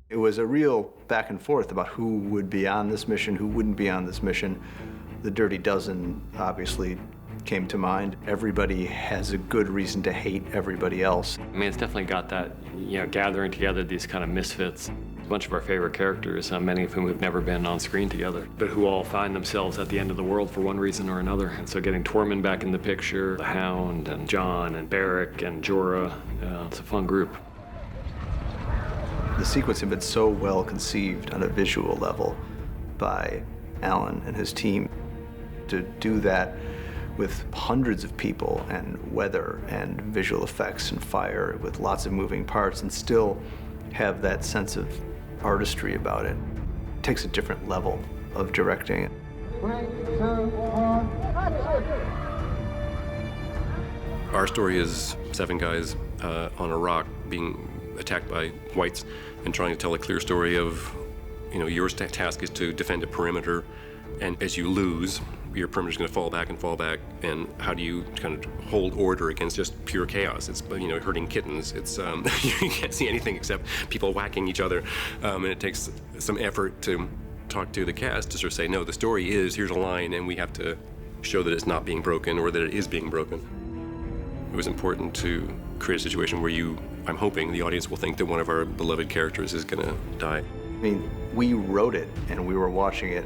It was a real back and forth about who would be on this mission, who wouldn't be on this mission. The Dirty Dozen obviously came to mind. Everybody has a good reason to hate everybody else. I mean, it's definitely got that, gathering together these kind of misfits. A bunch of our favorite characters, many of whom have never been on screen together, but who all find themselves at the end of the world for one reason or another. And so getting Tormund back in the picture, the Hound and Jon and Beric and Jorah, it's a fun group. The sequence had been so well conceived on a visual level by Alan and his team. To do that with hundreds of people and weather and visual effects and fire with lots of moving parts and still have that sense of artistry about it, it takes a different level of directing. 3, 2, 1, action! Our story is 7 guys on a rock being attacked by whites and trying to tell a clear story of, your task is to defend a perimeter, and as you lose, your perimeter's going to fall back, and how do you kind of hold order against just pure chaos? It's, herding kittens. It's, you can't see anything except people whacking each other, and it takes some effort to talk to the cast to sort of say, no, the story is, here's a line, and we have to show that it's not being broken or that it is being broken. It was important to create a situation where I'm hoping the audience will think that one of our beloved characters is going to die. I mean, we wrote it and we were watching it,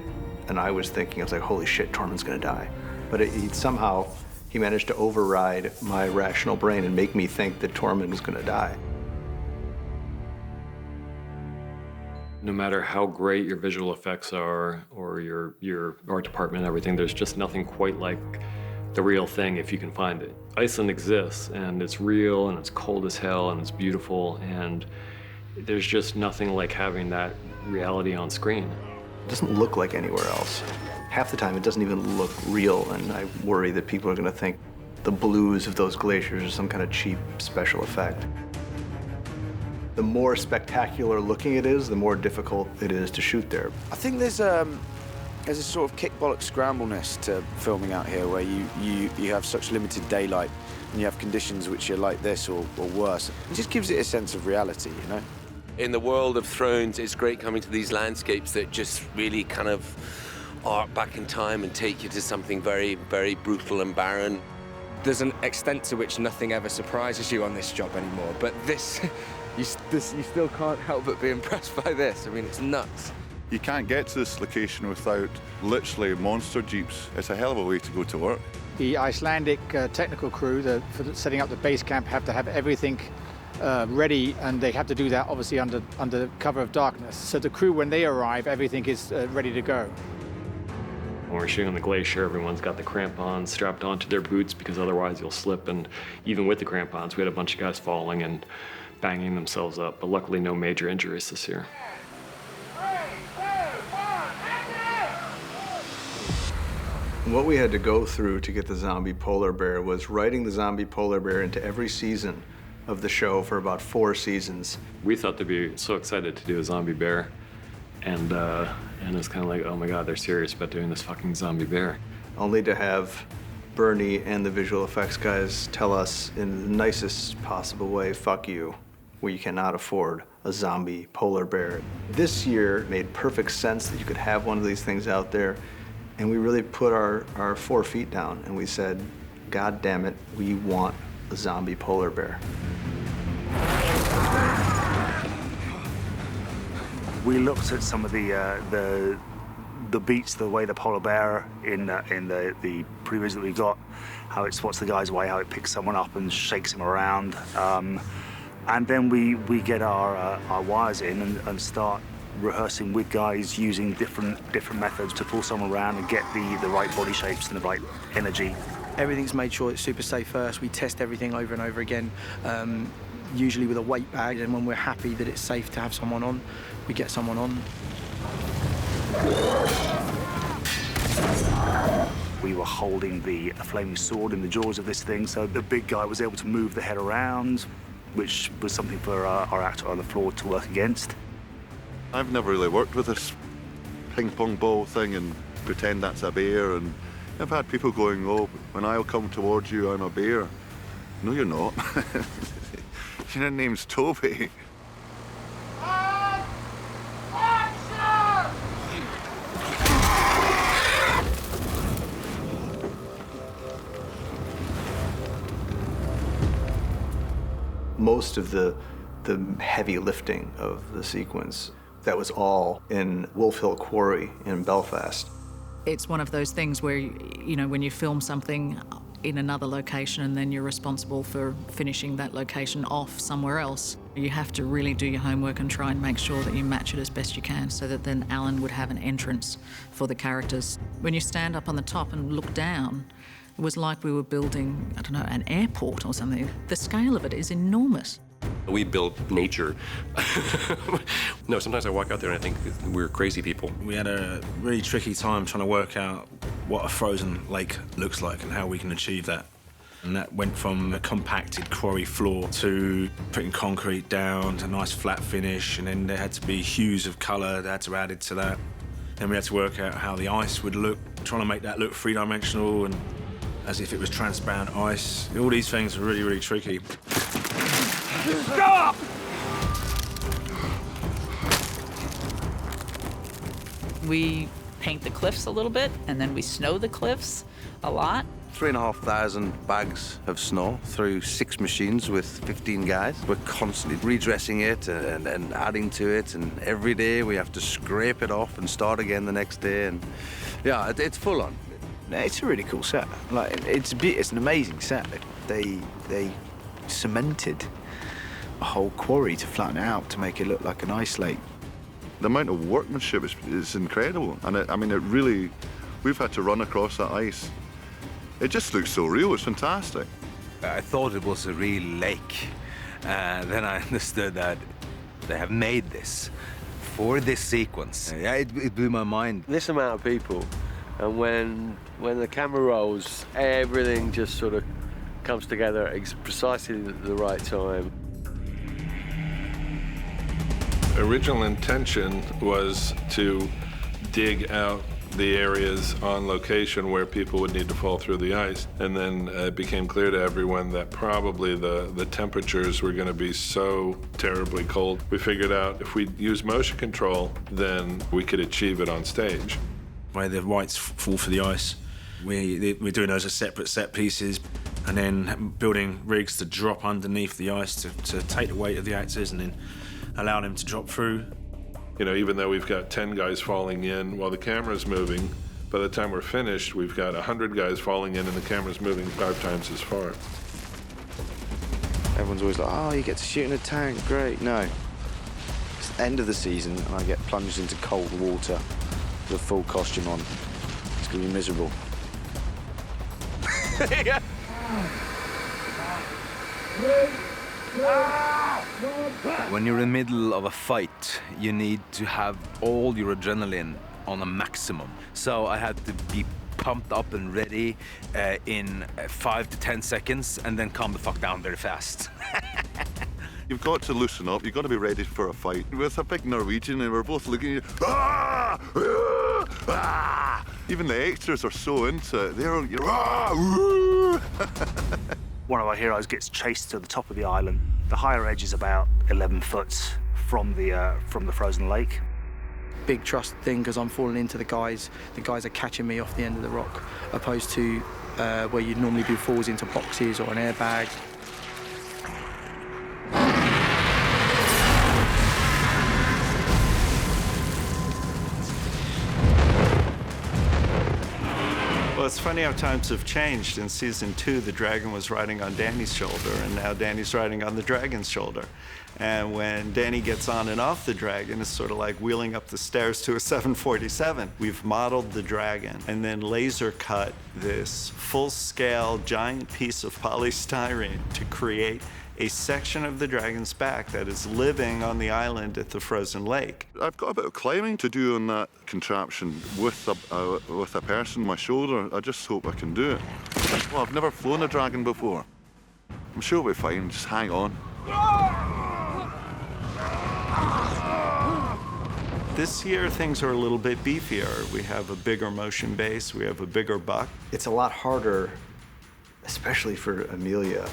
and I was like, holy shit, Tormund's gonna die. But somehow he managed to override my rational brain and make me think that Tormund was gonna die. No matter how great your visual effects are or your art department and everything, there's just nothing quite like the real thing if you can find it. Iceland exists, and it's real, and it's cold as hell, and it's beautiful, and there's just nothing like having that reality on screen. It doesn't look like anywhere else. Half the time it doesn't even look real, and I worry that people are gonna think the blues of those glaciers are some kind of cheap special effect. The more spectacular looking it is, the more difficult it is to shoot there. I think there's a sort of kick bollock scrambleness to filming out here, where you have such limited daylight and you have conditions which are like this or worse. It just gives it a sense of reality, In the world of Thrones, it's great coming to these landscapes that just really kind of arc back in time and take you to something very, very brutal and barren. There's an extent to which nothing ever surprises you on this job anymore, but this, you still can't help but be impressed by this. I mean, it's nuts. You can't get to this location without literally monster jeeps. It's a hell of a way to go to work. The Icelandic technical crew for setting up the base camp have to have everything ready, and they have to do that obviously under cover of darkness. So the crew, when they arrive, everything is ready to go. When we're shooting on the glacier, everyone's got the crampons strapped onto their boots because otherwise you'll slip, and even with the crampons, we had a bunch of guys falling and banging themselves up, but luckily no major injuries this year. What we had to go through to get the zombie polar bear was writing the zombie polar bear into every season of the show for about 4 seasons. We thought they'd be so excited to do a zombie bear, and it's kind of like, oh my God, they're serious about doing this fucking zombie bear. Only to have Bernie and the visual effects guys tell us in the nicest possible way, fuck you, we cannot afford a zombie polar bear. This year made perfect sense that you could have one of these things out there, and we really put our 4 feet down and we said, God damn it, we want a zombie polar bear. We looked at some of the beats, the way the polar bear in the previews that we got, how it spots the guy's way, how it picks someone up and shakes him around, and then we get our wires in and start rehearsing with guys using different methods to pull someone around and get the right body shapes and the right energy. Everything's made sure it's super safe first. We test everything over and over again, usually with a weight bag, and when we're happy that it's safe to have someone on, we get someone on. We were holding a flaming sword in the jaws of this thing, so the big guy was able to move the head around, which was something for our actor on the floor to work against. I've never really worked with this ping pong ball thing and pretend that's a bear, and I've had people going, oh, when I'll come towards you, I'm a bear. No, you're not. Your name's Toby. most of the heavy lifting of the sequence. That was all in Wolf Hill Quarry in Belfast. It's one of those things where, you know, when you film something in another location and then you're responsible for finishing that location off somewhere else, you have to really do your homework and try and make sure that you match it as best you can so that then Alan would have an entrance for the characters. When you stand up on the top and look down, it was like we were building, I don't know, an airport or something. The scale of it is enormous. We build nature. No, sometimes I walk out there and I think we're crazy people. We had a really tricky time trying to work out what a frozen lake looks like and how we can achieve that. And that went from a compacted quarry floor to putting concrete down to a nice flat finish, and then there had to be hues of colour that had to be added to that. Then we had to work out how the ice would look, trying to make that look three-dimensional and as if it was transparent ice. All these things were really, really tricky. Stop! We paint the cliffs a little bit, and then we snow the cliffs a lot. 3,500 bags of snow through 6 machines with 15 guys. We're constantly redressing it and adding to it, and every day we have to scrape it off and start again the next day. And yeah, it's full on. It's a really cool set. Like, it's an amazing set. They cemented a whole quarry to flatten it out to make it look like an ice lake. The amount of workmanship is incredible, and I mean, it really, we've had to run across that ice. It just looks so real. It's fantastic. I thought it was a real lake. Then I understood that they have made this for this sequence. Yeah, it blew my mind. This amount of people, and when the camera rolls, everything just sort of comes together at precisely the right time. Original intention was to dig out the areas on location where people would need to fall through the ice. And then it became clear to everyone that probably the temperatures were going to be so terribly cold. We figured out if we use motion control, then we could achieve it on stage. Where the whites fall for the ice, we're doing those as separate set pieces, and then building rigs to drop underneath the ice to take the weight of the actors and then allow them to drop through. You know, even though we've got 10 guys falling in while the camera's moving, by the time we're finished, we've got 100 guys falling in and the camera's moving 5 times as far. Everyone's always like, oh, you get to shoot in a tank, great. No. It's the end of the season and I get plunged into cold water with a full costume on. It's gonna be miserable. When you're in the middle of a fight, you need to have all your adrenaline on a maximum. So I had to be pumped up and ready in 5 to 10 seconds and then calm the fuck down very fast. You've got to loosen up. You've got to be ready for a fight. With a big Norwegian and we're both looking at you. Ah! Ah! Ah! Even the extras are so into it. They're One of our heroes gets chased to the top of the island. The higher edge is about 11 foot from the frozen lake. Big trust thing because I'm falling into the guys. The guys are catching me off the end of the rock, opposed to where you'd normally do falls into boxes or an airbag. Well, it's funny how times have changed. In season 2, the dragon was riding on Danny's shoulder, and now Danny's riding on the dragon's shoulder. And when Danny gets on and off the dragon, it's sort of like wheeling up the stairs to a 747. We've modeled the dragon and then laser cut this full-scale giant piece of polystyrene to create a section of the dragon's back that is living on the island at the frozen lake. I've got a bit of climbing to do on that contraption with a person on my shoulder. I just hope I can do it. Well, I've never flown a dragon before. I'm sure we'll be fine. Just hang on. This year, things are a little bit beefier. We have a bigger motion base. We have a bigger buck. It's a lot harder, especially for Amelia.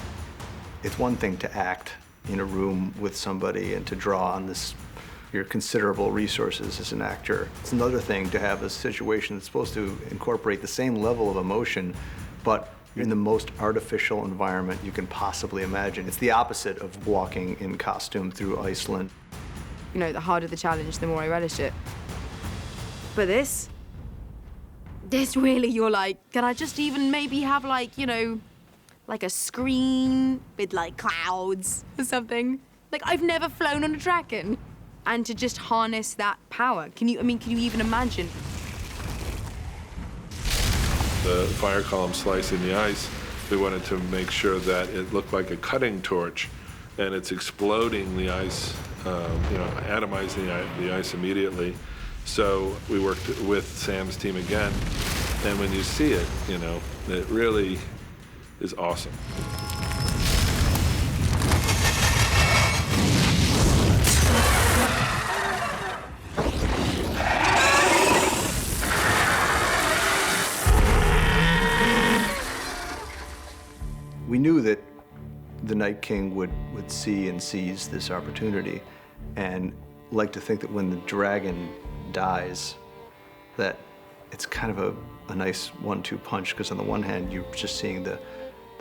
It's one thing to act in a room with somebody and to draw on your considerable resources as an actor. It's another thing to have a situation that's supposed to incorporate the same level of emotion, but in the most artificial environment you can possibly imagine. It's the opposite of walking in costume through Iceland. You know, the harder the challenge, the more I relish it. But this really, you're like, can I just even maybe have like, you know, like a screen with like clouds or something? Like, I've never flown on a Draken. And to just harness that power, can you even imagine? The fire column slicing the ice, we wanted to make sure that it looked like a cutting torch, and it's exploding the ice, atomizing the ice immediately. So we worked with Sam's team again, and when you see it, you know, it really is awesome. We knew that the Night King would see and seize this opportunity, and like to think that when the dragon dies, that it's kind of a nice 1-2 punch, because on the one hand, you're just seeing the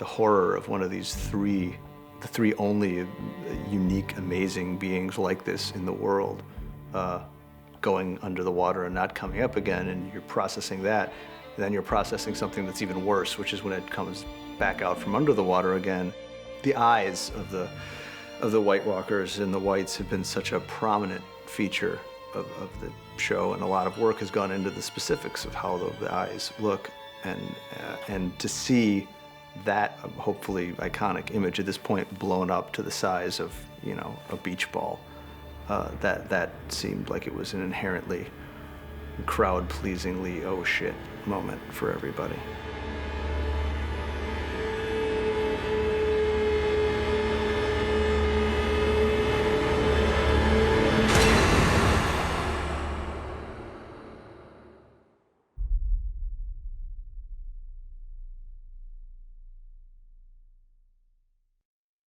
horror of one of these the three only unique, amazing beings like this in the world, going under the water and not coming up again, and you're processing that. And then you're processing something that's even worse, which is when it comes back out from under the water again. The eyes of the White Walkers and the Whites have been such a prominent feature of the show, and a lot of work has gone into the specifics of how the eyes look, and to see that hopefully iconic image at this point blown up to the size of, you know, a beach ball, that seemed like it was an inherently crowd-pleasingly oh shit moment for everybody.